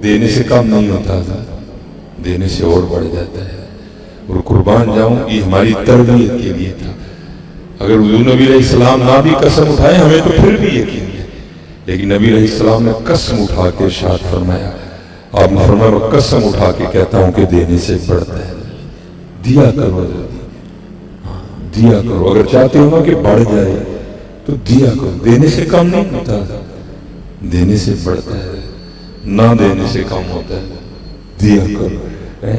دینے سے کم نہیں ہوتا تھا، دینے سے اور بڑھ جاتا ہے۔ اور قربان جاؤں یہ ہماری تربیت کے لیے تھا۔ اگر حضور نبی علیہ السلام نہ بھی قسم اٹھائے ہمیں تو پھر بھی یقین ہے، لیکن نبی علیہ السلام نے قسم اٹھا کے ارشاد فرمایا، آپ نے فرمایا میں قسم اٹھا کے کہتا ہوں کہ دینے سے بڑھتا ہے، دیا کرو، دیا کرو۔ اگر چاہتے ہو نا کہ بڑھ جائے تو دیا کرو، دینے سے کم نہیں ہوتا، دینے سے بڑھتا ہے، نہ دینے سے کم ہوتا ہے، دیا کرو۔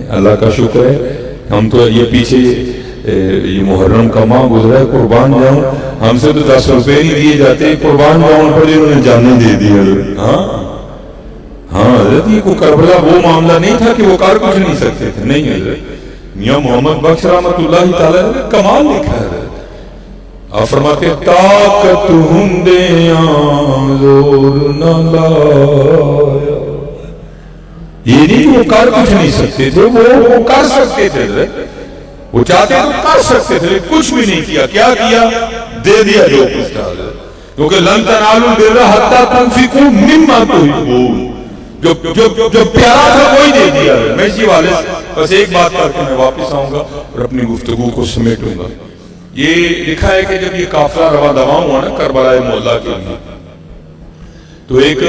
اللہ کا شکر ہے ہم تو یہ پیچھے یہ محرم کا ماہ گزرا ہے، قربان جاؤں ہم سے تو 10 روپے نہیں دیے جاتے، قربان جاؤں پر انہوں نے جانیں دے دی حضرت۔ ہاں حضرت یہ کو کربلا وہ معاملہ نہیں تھا کہ وہ کر کچھ نہیں سکتے تھے، نہیں حضرت میاں محمد بخش رحمت اللہ تعالی نے کمال لکھا ہے۔ آپ فرماتے طاقت ہندیاں زور نہ لایا، یہ نہیں کہ وہ کر کچھ نہیں سکتے تھے، وہ کر سکتے تھے، وہ چاہتے تو کر سکتے تھے، کچھ بھی نہیں کیا۔ کیا کیا؟ دے دیا جو کچھ تھا، کیونکہ لن تنالوا البر حتی تنفقوا مما تحبون، جو پیارا تھا وہی دے دیا۔ میں اسی والے بس ایک بات کر کے میں واپس آؤں گا اور اپنی گفتگو کو سمیٹوں گا۔ یہ لکھا ہے کہ جب یہ قافلہ رواں دواں ہوا نا کربلا مولا کے لیے، تو ایک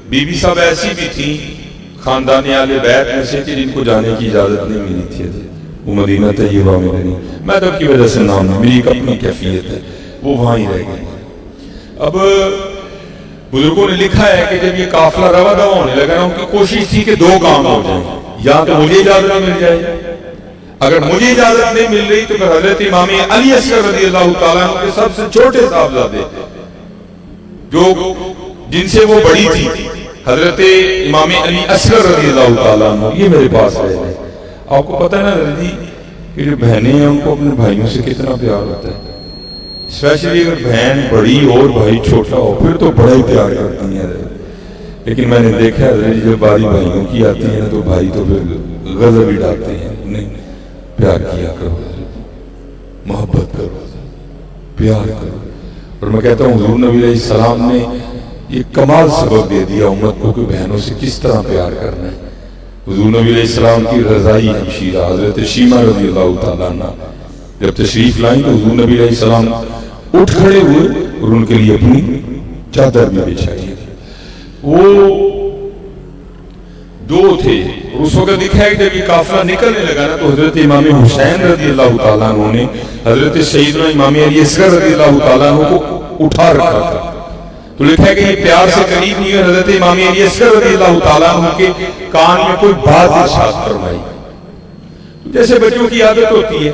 بی بی صاحب ایسی بھی تھی خاندان اہل بیت میں سے کہ جن کو جانے کی اجازت نہیں ملی تھی، وہ مدینہ طیبہ میں نہیں، میدب کی وجہ سے نام نہیں، میری ایک اپنی کیفیت ہے، وہ وہاں ہی رہ گئی۔ اب بزرگوں نے لکھا ہے کہ جب یہ قافلہ رواں دواں ہونے لگا نا، ان کی کوشش تھی کہ 2 کام ہو جائیں، یا تو مجھے اجازت مل جائے، اگر مجھے اجازت نہیں مل رہی تو پھر حضرت امام علی اصغر رضی اللہ تعالیٰ عنہ کے سب سے چھوٹے صاحبزادے جو جن سے وہ بڑی تھی، حضرت امام علی اصغر رضی اللہ تعالیٰ عنہ، یہ میرے پاس رہے ہیں۔ آپ کو پتہ ہے نا حضرت جی کہ جو بہنیں ہیں ان کو اپنے بھائیوں سے کتنا پیار ہوتا ہے، اسپیشلی اگر بہن بڑی اور بھائی چھوٹا ہو پھر تو بڑا ہی پیار کرتی ہیں۔ لیکن میں نے دیکھا ہے حضرت جی جب باری بھائیوں کی آتی ہے تو بھائی تو پھر غضب ہی ڈالتے ہیں۔ نہیں، پیار کیا کرو، محبت کرو، پیار کرو۔ اور میں کہتا ہوں حضور نبی علیہ السلام نے یہ کمال سبق دے دیا امت کو کہ بہنوں سے کس طرح پیار کرنا ہے۔ حضور نبی علیہ السلام کی رضائی ہمشیرہ حضرت شیمہ رضی اللہ تعالیٰ عنہ جب تشریف لائیں تو حضور نبی علیہ السلام اٹھ کھڑے ہوئے اور ان کے لیے اپنی چادر بھی بچھائی۔ وہ 2 تھے، اور اس وقت دکھا ہے کہ جب یہ قافلہ نکلنے لگا نا تو حضرت امام حسین رضی اللہ تعالیٰ عنہ نے حضرت سیدنا امام علی اصغر رضی اللہ تعالیٰ عنہ کو اٹھا رکھا تھا۔ تو لکھا ہے کہ یہ پیار سے قریب نہیں ہے، حضرت امام علی اصغر رضی اللہ تعالیٰ عنہ کے کان میں کوئی بات ارشاد فرمائی، جیسے بچوں کی عادت ہوتی ہے،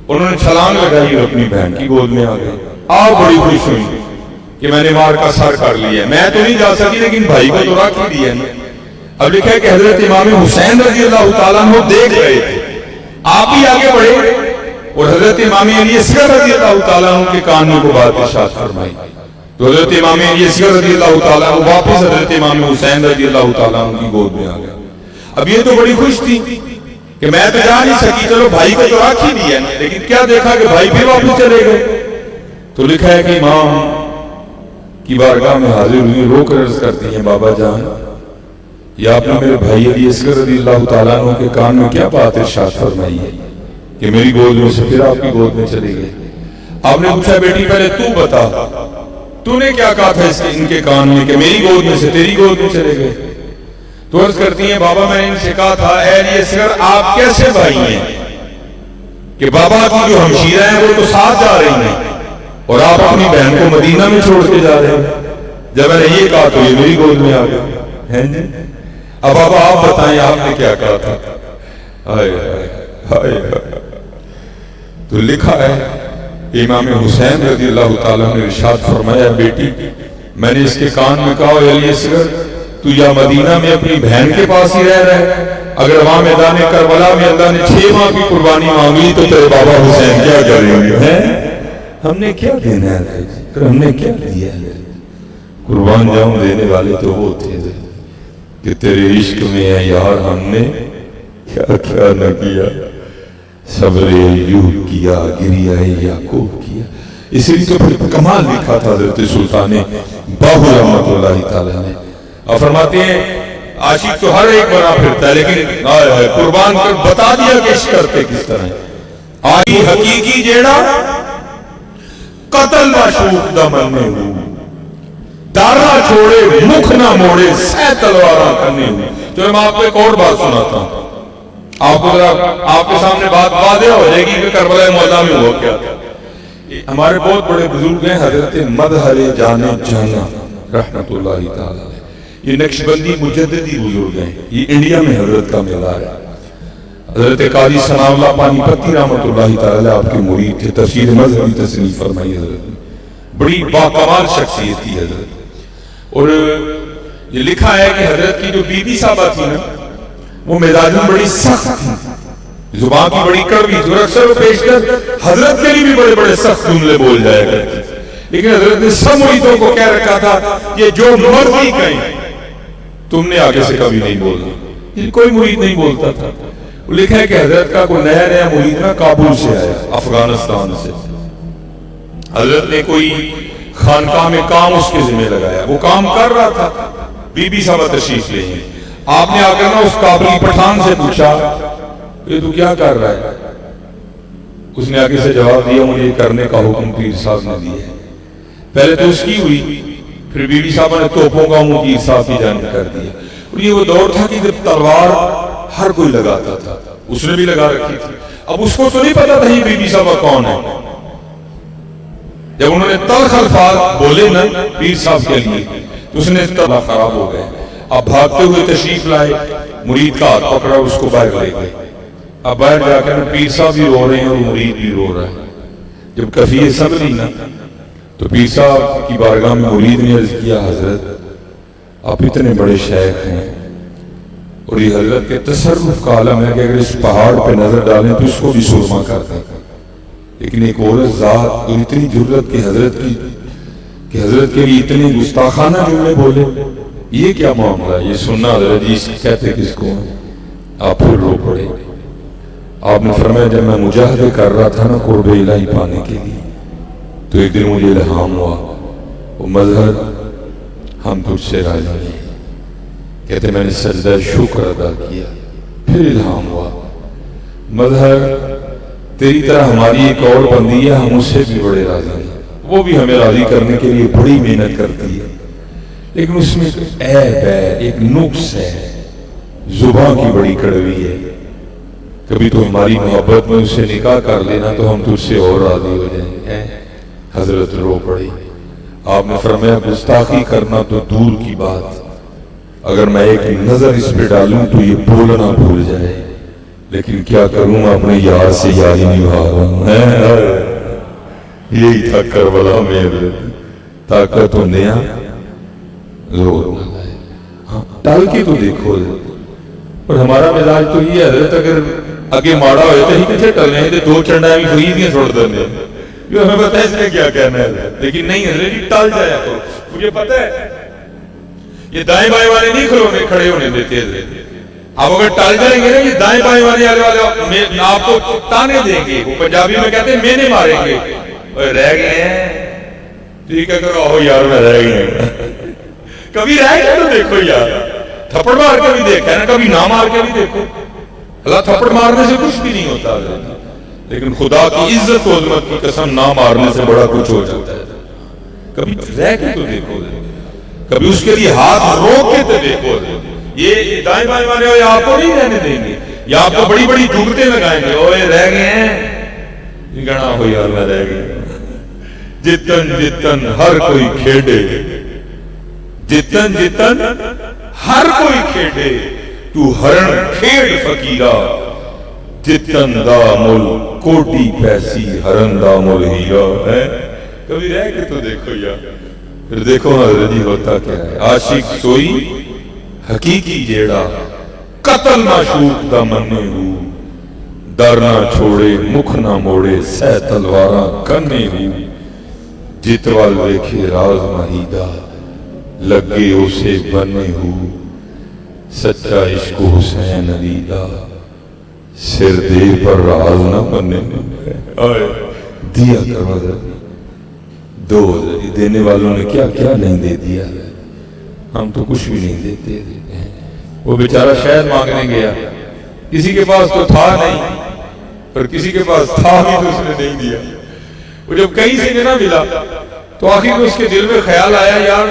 انہوں نے چھلانگ لگائی اور اپنی بہن کی گود میں آ گئے۔ آپ بڑی خوش ہوئی کہ میں نے مار کا سر کر لیا، میں تو نہیں جا سکی لیکن بھائی کو تو رکھ ہی دیا نا۔ اب لکھا ہے کہ حضرت امام حسین رضی اللہ تعالیٰ عنہ دیکھ رہے تھے، آپ ہی آگے بڑھے اور حضرت امام علی اصغر رضی اللہ تعالیٰ عنہ کے کان میں کو بات ارشاد فرمائی، تو حضرت امام علی اصغر رضی اللہ تعالیٰ عنہ واپس حضرت امام حسین رضی اللہ تعالیٰ عنہ کی گود میں آ گئے۔ اب یہ تو بڑی خوش تھی کہ میں تو جا نہیں سکی، چلو بھائی کو تو رکھ ہی دیا نا، لیکن کیا دیکھا کہ بھائی پھر واپس چلے گئے۔ تو لکھا ہے کہ امام کی بارگاہ میں حاضر ہوئی، رو کر عرض کرتی ہیں بابا جان، یا آپ نے میرے بھائی علی اصغر رضی اللہ تعالیٰ عنہ کے کان میں کیا بات ارشاد فرمائی ہے کہ میری گود میں سے پھر آپ کی گود میں چلے گئے؟ آپ نے پوچھا بیٹی پہلے تو بتا، تو نے کیا کہا تھا ان کے کان میں کہ میری گود میں سے تیری گود میں چلے گئے؟ تو عرض کرتی ہیں بابا میں نے ان سے کہا تھا اے علی اصغر آپ کیسے بھائی ہیں کہ بابا کی جو ہمشیرہ ہیں وہ تو ساتھ جا رہی ہیں اور آپ اپنی بہن کو مدینہ میں چھوڑ کے جا رہے ہیں؟ جب میں نے یہ کہا تو یہ میری گود میں آ گئے۔ اب بابا آپ بتائیں آپ نے کیا کہا تھا؟ تو لکھا ہے امام حسین رضی اللہ تعالیٰ نے ارشاد فرمایا بیٹی میں نے اس کے کان میں کہا اے علی اصغر تو یا مدینہ میں اپنی بہن کے پاس ہی رہ رہا ہے، اگر وہاں میدان کربلا میں اللہ نے 6 ماہ کی قربانی مانگی تو تیرے بابا حسین کیا کریں گے؟ ہم نے کیا دینا ہے، ہم نے کیا دیا ہے؟ قربان جاؤں دینے والے تو وہ تھے کہ تیرے عشق میں ہے یار ہم نے کیا کیا نہ کیا، صبر ایوب کیا، گریہ یعقوب کیا۔ اسی لیے تو پھر کمال لکھا تھا حضرت سلطان باہو رحمۃ اللہ تعالیٰ نے۔ اور فرماتے ہیں عاشق تو ہر ایک بنا پھرتا ہے، لیکن قربان کر بتا دیا کہ عشق کرتے کس طرح ہے۔ آئی حقیقی جیڑا قتل معشوق دا مننے ہو، دارا چھوڑے مکھ نہ موڑے سہ تلواراں کرنے ہو۔ چلو میں آپ کو ایک اور بات سناتا ہوں، آپ کے سامنے بات واضح ہو جائے گی کہ کربلا معظہ میں ہوا کیا تھا۔ ہمارے بہت بڑے بزرگ ہیں حضرت مدحر جان جانا رحمت اللہ تعالی، یہ نقشبندی مجددی بزرگ ہیں، یہ انڈیا میں حضرت کا مزار ہے۔ حضرت قاضی ثناء اللہ پانی پتی رحمت اللہ تعالی آپ کے مرید تھے، تفسیر مذہبی تصنیف فرمائی حضرت نے، بڑی باکمال شخصیت تھی حضرت۔ اور یہ لکھا ہے کہ حضرت کی جو بی بی صاحبہ تھی نا، وہ مزاج میں بڑی سخت تھی، زبان کی بڑی کڑوی تھی، اور اکثر وہ پیش کر حضرت کے لیے بھی بڑے بڑے سخت جملے بول جایا کرتی تھی، لیکن حضرت نے سب مریدوں کو کہہ رکھا تھا یہ جو مرضی کہیں تم نے آگے سے کبھی نہیں بولنا، یہ کوئی مرید نہیں بولتا تھا۔ لکھا ہے کہ حضرت کا کوئی نیا مرید نا کابل سے آیا، افغانستان سے، حضرت نے کوئی خانقاہ میں کام اس کے ذمہ لگایا، وہ کام کر رہا تھا، بی بی صاحبہ تشریف لے ہیں، آپ نے آ کر نا اس کابلی پٹھان سے پوچھا یہ تو کیا کر رہا ہے؟ اس نے آگے سے جواب دیا مجھے یہ کرنے کا حکم پیر صاحب نے دیا ہے۔ پہلے تو اس کی ہوئی، پھر بی بی صاحبہ نے توپوں کا منہ پیر صاحب کی جانب کر دیا۔ اور یہ وہ دور تھا کہ جب تلوار ہر کوئی لگاتا تھا، اس نے بھی لگا رکھی تھی، اب اس کو تو نہیں پتا تھا یہ بی بی صاحبہ کون ہے۔ جب انہوں نے تلخ الفاظ بولے نا پیر صاحب کے لیے تو اس نے تباہ خراب ہو گئے، اب بھاگتے ہوئے تشریف لائے، مرید کا ہاتھ پکڑا اس کو باہر لے گئے، اب باہر جا کر پیر صاحب بھی رو رہے ہیں اور مرید بھی رو رہا ہے۔ جب کفیہ صبری نا تو پیر صاحب کی بارگاہ میں مرید نے عرض کیا حضرت آپ اتنے بڑے شیخ ہیں اور یہ حضرت کے تصرف کا عالم ہے کہ اگر اس پہاڑ پہ نظر ڈالیں تو اس کو بھی سرما کر دیں، لیکن ایک عورت ذات اور اتنی جرت کہ حضرت کے لیے اتنے گستاخانہ جملے بولے، یہ کیا معاملہ ہے؟ یہ سننا حضرت جی کہتے کس کو ہیں؟ آپ پھر رو پڑے۔ آپ نے فرمایا جب میں مجاہدے کر رہا تھا نا قرب الہی پانے کے لیے تو ایک دن مجھے الہام ہوا، وہ مظہر ہم تجھ سے راضی ہیں، کہتے میں نے سجدہ شکر ادا کیا، پھر الہام ہوا مظہر تیری طرح ہماری ایک اور بندی ہے، ہم اس سے بھی بڑے راضی ہیں، وہ بھی ہمیں راضی کرنے کے لیے بڑی محنت کرتی ہے، لیکن اس میں ایک عیب ہے، ایک نقص ہے، زبان کی بڑی کڑوی ہے، کبھی تو ہماری محبت میں اسے نکاح کر لینا تو ہم تجھ سے اور راضی ہو جائیں گے۔ حضرت رو پڑی۔ آپ نے فرمایا گستاخی کرنا تو دور کی بات، اگر میں ایک نظر اس پہ ڈالوں تو یہ بولنا بھول جائے، لیکن کیا کروں میں اپنے یار سے یاری نبھا رہا ہوں۔ یہی تھا کربلا میں طاقت و نیا زور نہ ٹال کے تو دیکھو، اور ہمارا مزاج تو یہ حضرت اگر اگے ماڑا ہوئے تو ہی کچھ ٹلنے ہیں، دو چنڈا بھی خرید دیا چھوڑ دینے جو ہمیں پتہ ہے اس نے کیا کہنا ہے، لیکن نہیں حضرت جی ٹال جایا تو مجھے پتہ ہے یہ دائیں بائیں والے نہیں کھڑے ہونے دیتے حضرت، آپ اگر ٹال جائیں گے نا یہ دائیں بائیں والے آپ کو تانے دیں گے، وہ پنجابی میں کہتے ہیں مینے ماریں گے، رہ گئے ہیں ٹھیک ہے کرو آہو یار میں رہ گئے ہیں، کبھی رہ گئے تو دیکھو یار، تھپڑ مار کے بھی دیکھا ہے نا، کبھی نہ مار کے بھی دیکھو، اللہ تھپڑ مارنے سے کچھ بھی نہیں ہوتا ہے، لیکن خدا کی عزت و عظمت کی قسم نہ مارنے سے بڑا کچھ ہو جاتا ہے، کبھی رہ کے تو دیکھو، کبھی اس کے لیے ہاتھ روک کے تو دیکھو، یہ دائیں بائیں والے ہو یا آپ کو نہیں رہنے دیں گے، یا آپ کو بڑی بڑی جھگتے لگائیں گے، اوے رہ گئے ہیں گنا ہو یار میں رہ گئے، جتن جتن ہر کوئی کھیڑے، جتن جتن ہر کوئی کھیڑے، تو ہرن کھیڑ فقیرہ، جتن دا مل کوٹی پیسی ہرن دا مل ہیرا ہے، کبھی رہ کے تو دیکھو یار، پھر دیکھو حضرت جی ہوتا کیا ہے، عاشق سوئی حقیقی جیڑا قتل معشوق دا مننے ہو، در نہ چھوڑے مکھ نہ موڑے سہ تلواراں کرنے ہو، جتوال ویکھے راز مہیدہ لگے اسے بننے ہو، سچا عشق حسین علی دا سر دے پر راز نہ بننے ہو، دیا کرو دو دینے والوں نے کیا کیا نہیں دے دیا، ہم تو کچھ بھی نہیں دیتے، وہ بیچارہ شہد مانگنے گیا، کسی کے پاس تو تھا نہیں، پر کسی کے پاس تھا بھی تو اس نے نہیں دیا۔ وہ جب کہیں سے نہ ملا تو آخر اس کے دل میں خیال آیا یار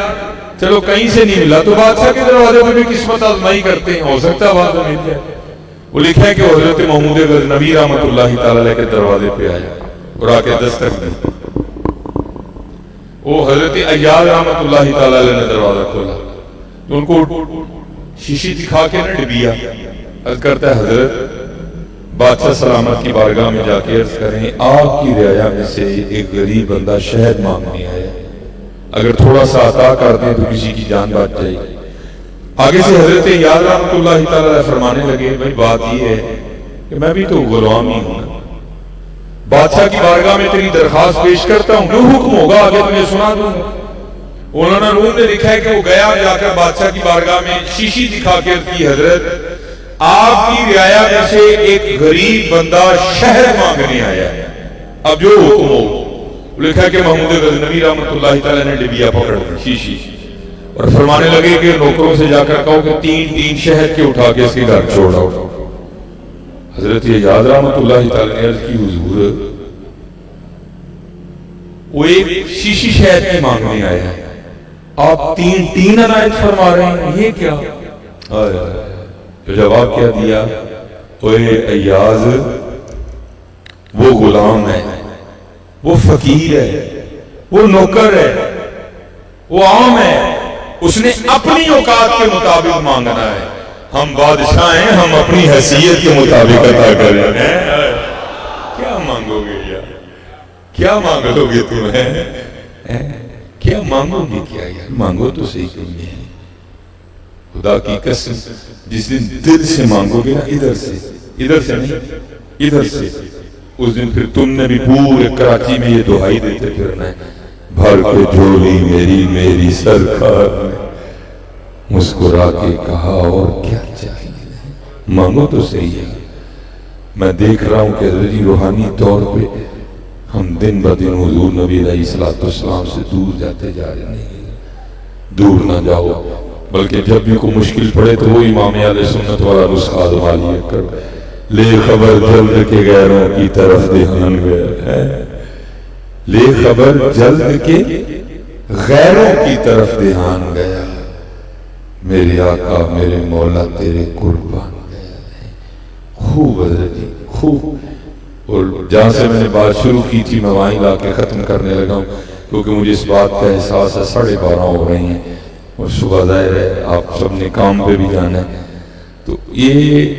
چلو کہیں سے نہیں ملا تو بادشاہ کے دروازے پہ بھی قسمت آزمائی کرتے ہیں، ہو سکتا ہے بعد میں مل جائے۔ وہ لکھا ہے کہ حضرت محمود غزنوی رحمۃ اللہ تعالی علیہ کے دروازے پہ آیا اور آ کے دستک دی۔ وہ حضرت ایاز رحمۃ اللہ تعالی علیہ نے دروازہ کھولا تو ان کو شیشی دکھا کے نہ ڈبیا، عرض کرتا ہے حضرت بادشاہ سلامت کی بارگاہ میں جا کے عرض کریں آپ کی رعایا میں سے ایک غریب بندہ شہد مانگنے آیا، اگر تھوڑا سا عطا کر دیں تو کسی کی جان بچ جائے گی۔ آگے سے حضرت ایاز رحمۃ اللہ تعالی علیہ فرمانے لگے بھائی بات یہ ہے کہ میں بھی تو غلام ہی ہوں، بادشاہ کی بارگاہ میں تیری درخواست پیش کرتا ہوں، جو حکم ہوگا آگے تمہیں سنا دوں گا۔ مولانا روم نے لکھا ہے کہ وہ گیا جا کر بادشاہ کی بارگاہ میں شیشی دکھا کے کی حضرت آپ کی رعایا میں سے ایک غریب بندہ شہد مانگنے آیا ہے، اب جو حکم ہو۔ لکھا ہے کہ محمود غزنوی رحمۃ اللہ تعالی نے ڈبیا پکڑ لی شیشی اور فرمانے لگے کہ نوکروں سے جا کر کہو کہ تین شہد کے اٹھا کے اس کے گھر چھوڑاؤ۔ حضرت ایاز رحمۃ اللہ تعالی نے عرض کی حضور وہ ایک شیشی شہد کی مانگنے آیا ہے، آپ تین عنایت فرما رہے ہیں، یہ کیا؟ تو جواب کیا دیا، اوے ایاز وہ غلام ہے، وہ فقیر ہے، وہ نوکر ہے، وہ عام ہے، اس نے اپنی اوقات کے مطابق مانگنا ہے، ہم بادشاہ ہیں، ہم اپنی حیثیت کے مطابق عطا کریں۔ کیا مانگو گے یار، کیا مانگو گے تمہیں، کیا مانگو گے کیا یار، مانگو تو صحیح کریں گے۔ خدا کی قسم جس دن دل سے مانگو گے نا، ادھر سے نہیں ادھر سے، اس دن پھر تم نے بھی پورے کراچی میں یہ دعائی دیتے پھرنا ہے، بھر کے جھولی میری سرکار نے مسکرا کے کہا اور کیا چاہیے، مانگو تو صحیح ہے۔ میں دیکھ رہا ہوں کہ حضرت روحانی طور پہ ہم دن بدن حضور نبی علیہ الصلوۃ والسلام سے دور جاتے جا رہے ہیں۔ دور نہ جاؤ، بلکہ جب بھی کوئی مشکل پڑے تو وہ امام اہل سنت والا نسخہ آزما لیا کرو، لے خبر جلد کے غیروں کی طرف دھیان گیا ہے، لے خبر جلد کے غیروں کی طرف دھیان گیا، میرے آقا میرے مولا تیرے قربان گیا۔ خوب حضرت خوب، اور جہاں سے میں نے بات شروع کی تھی میں وہیں لا کے ختم کرنے لگا ہوں، کیونکہ مجھے اس بات کا احساس ہے 12:30 ہو رہے ہیں اور صبح ظاہر ہے آپ سب نے کام پہ بھی جانا ہے، تو یہ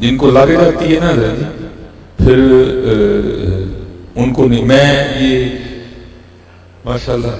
جن کو لگ جاتی ہے نا پھر ان کو نہیں، میں یہ ماشاءاللہ